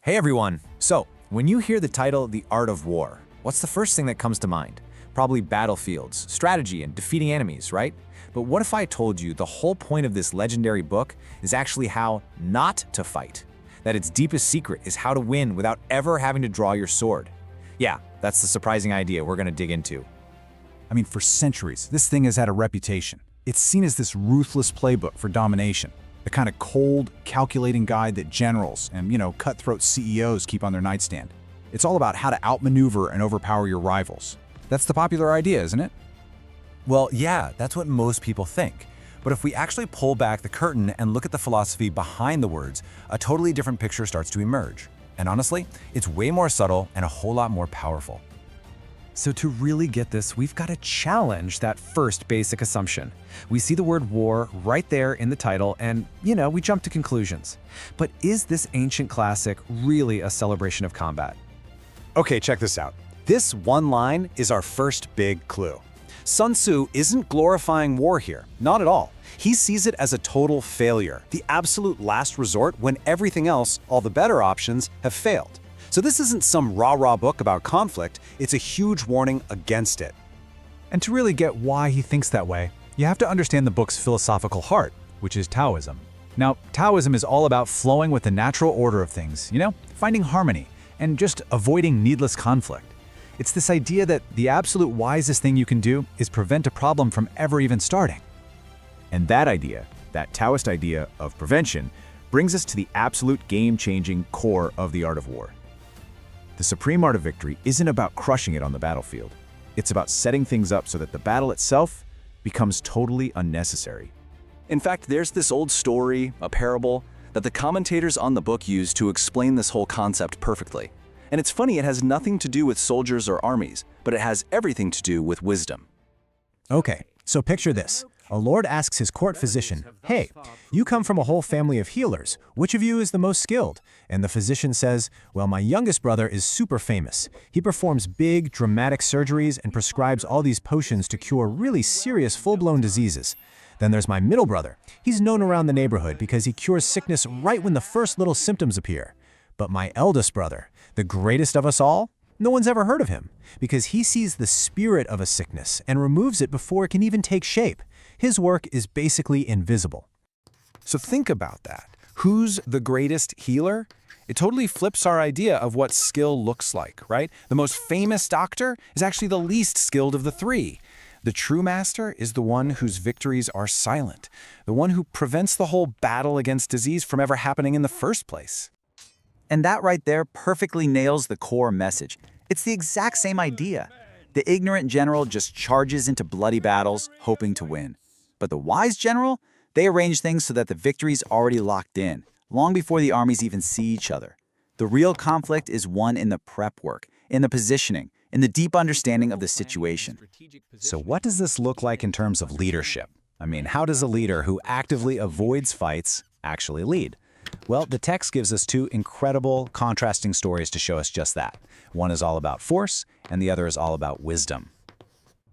Hey everyone! So, when you hear the title The Art of War, what's the first thing that comes to mind? Probably battlefields, strategy, and defeating enemies, right? But what if I told you the whole point of this legendary book is actually how not to fight? That its deepest secret is how to win without ever having to draw your sword. Yeah, that's the surprising idea we're gonna dig into. I mean, for centuries, this thing has had a reputation. It's seen as this ruthless playbook for domination, the kind of cold, calculating guide that generals and, cutthroat CEOs keep on their nightstand. It's all about how to outmaneuver and overpower your rivals. That's the popular idea, isn't it? Well, yeah, that's what most people think. But if we actually pull back the curtain and look at the philosophy behind the words, a totally different picture starts to emerge. And honestly, it's way more subtle and a whole lot more powerful. So to really get this, we've got to challenge that first basic assumption. We see the word war right there in the title and, we jump to conclusions. But is this ancient classic really a celebration of combat? Okay, check this out. This one line is our first big clue. Sun Tzu isn't glorifying war here, not at all. He sees it as a total failure, the absolute last resort when everything else, all the better options, have failed. So this isn't some rah-rah book about conflict, it's a huge warning against it. And to really get why he thinks that way, you have to understand the book's philosophical heart, which is Taoism. Now, Taoism is all about flowing with the natural order of things, finding harmony, and just avoiding needless conflict. It's this idea that the absolute wisest thing you can do is prevent a problem from ever even starting. And that idea, that Taoist idea of prevention, brings us to the absolute game-changing core of the art of war. The supreme art of victory isn't about crushing it on the battlefield. It's about setting things up so that the battle itself becomes totally unnecessary. In fact, there's this old story, a parable, that the commentators on the book use to explain this whole concept perfectly. And it's funny, it has nothing to do with soldiers or armies, but it has everything to do with wisdom. Okay, so picture this. A lord asks his court physician, "Hey, you come from a whole family of healers. Which of you is the most skilled?" And the physician says, "Well, my youngest brother is super famous. He performs big, dramatic surgeries and prescribes all these potions to cure really serious, full-blown diseases. Then there's my middle brother. He's known around the neighborhood because he cures sickness right when the first little symptoms appear. But my eldest brother, the greatest of us all, no one's ever heard of him because he sees the spirit of a sickness and removes it before it can even take shape. His work is basically invisible." So think about that. Who's the greatest healer? It totally flips our idea of what skill looks like, right? The most famous doctor is actually the least skilled of the three. The true master is the one whose victories are silent, the one who prevents the whole battle against disease from ever happening in the first place. And that right there perfectly nails the core message. It's the exact same idea. The ignorant general just charges into bloody battles, hoping to win. But the wise general, they arrange things so that the victory's already locked in, long before the armies even see each other. The real conflict is won in the prep work, in the positioning, in the deep understanding of the situation. So what does this look like in terms of leadership? I mean, how does a leader who actively avoids fights actually lead? Well, the text gives us two incredible, contrasting stories to show us just that. One is all about force, and the other is all about wisdom.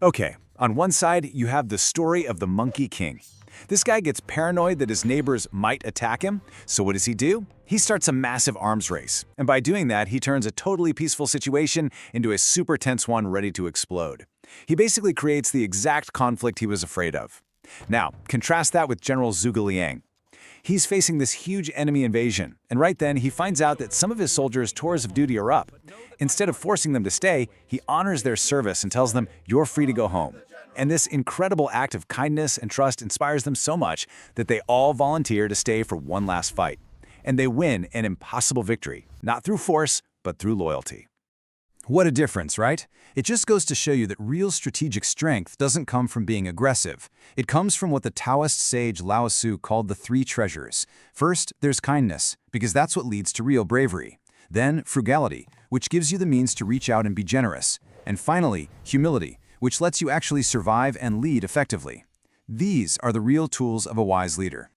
Okay, on one side, you have the story of the Monkey King. This guy gets paranoid that his neighbors might attack him, so what does he do? He starts a massive arms race, and by doing that, he turns a totally peaceful situation into a super tense one ready to explode. He basically creates the exact conflict he was afraid of. Now, contrast that with General Zhuge Liang. He's facing this huge enemy invasion, and right then he finds out that some of his soldiers' tours of duty are up. Instead of forcing them to stay, he honors their service and tells them, "You're free to go home." And this incredible act of kindness and trust inspires them so much that they all volunteer to stay for one last fight. And they win an impossible victory, not through force, but through loyalty. What a difference, right? It just goes to show you that real strategic strength doesn't come from being aggressive. It comes from what the Taoist sage Lao Tzu called the three treasures. First, there's kindness, because that's what leads to real bravery. Then, frugality, which gives you the means to reach out and be generous. And finally, humility, which lets you actually survive and lead effectively. These are the real tools of a wise leader.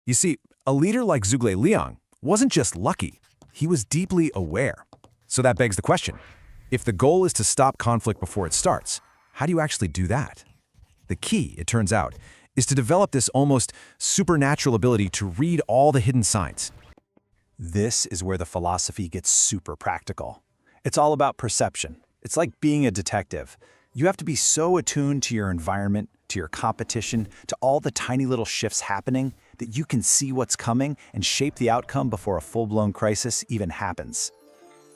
You see, a leader like Zhuge Liang wasn't just lucky, he was deeply aware. So that begs the question. If the goal is to stop conflict before it starts, how do you actually do that? The key, it turns out, is to develop this almost supernatural ability to read all the hidden signs. This is where the philosophy gets super practical. It's all about perception. It's like being a detective. You have to be so attuned to your environment, to your competition, to all the tiny little shifts happening that you can see what's coming and shape the outcome before a full-blown crisis even happens.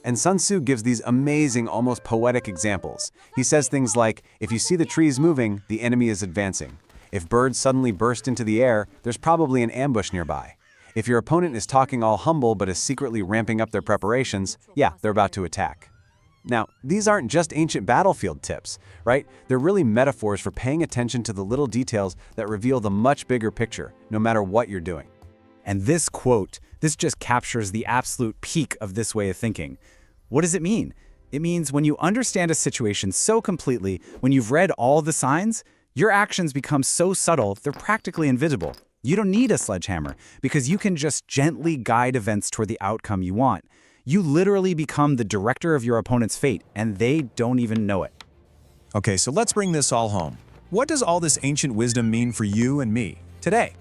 And Sun Tzu gives these amazing, almost poetic examples. He says things like, if you see the trees moving, the enemy is advancing. If birds suddenly burst into the air, there's probably an ambush nearby. If your opponent is talking all humble but is secretly ramping up their preparations, yeah, they're about to attack. Now, these aren't just ancient battlefield tips, right? They're really metaphors for paying attention to the little details that reveal the much bigger picture, no matter what you're doing. And this quote, this just captures the absolute peak of this way of thinking. What does it mean? It means when you understand a situation so completely, when you've read all the signs, your actions become so subtle, they're practically invisible. You don't need a sledgehammer because you can just gently guide events toward the outcome you want. You literally become the director of your opponent's fate, and they don't even know it. Okay, so let's bring this all home. What does all this ancient wisdom mean for you and me today?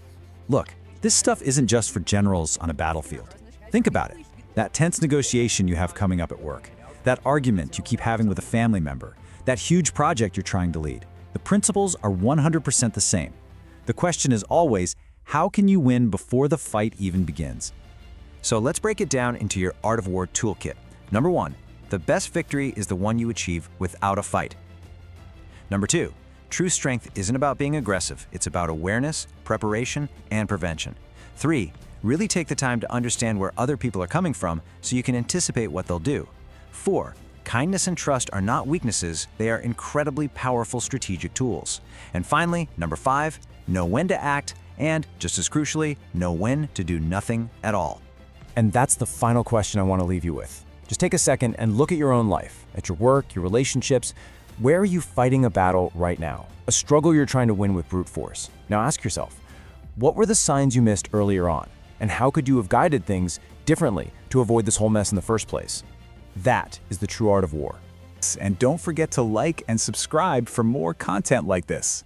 Look, this stuff isn't just for generals on a battlefield. Think about it. That tense negotiation you have coming up at work, that argument you keep having with a family member, that huge project you're trying to lead. The principles are 100% the same. The question is always, how can you win before the fight even begins? So let's break it down into your Art of War toolkit. Number 1, the best victory is the one you achieve without a fight. Number 2, true strength isn't about being aggressive, it's about awareness, preparation, and prevention. 3, really take the time to understand where other people are coming from so you can anticipate what they'll do. 4, kindness and trust are not weaknesses, they are incredibly powerful strategic tools. And finally, number 5, know when to act, and, just as crucially, know when to do nothing at all. And that's the final question I want to leave you with. Just take a second and look at your own life, at your work, your relationships. Where are you fighting a battle right now? A struggle you're trying to win with brute force. Now ask yourself, what were the signs you missed earlier on? And how could you have guided things differently to avoid this whole mess in the first place? That is the true art of war. And don't forget to like and subscribe for more content like this.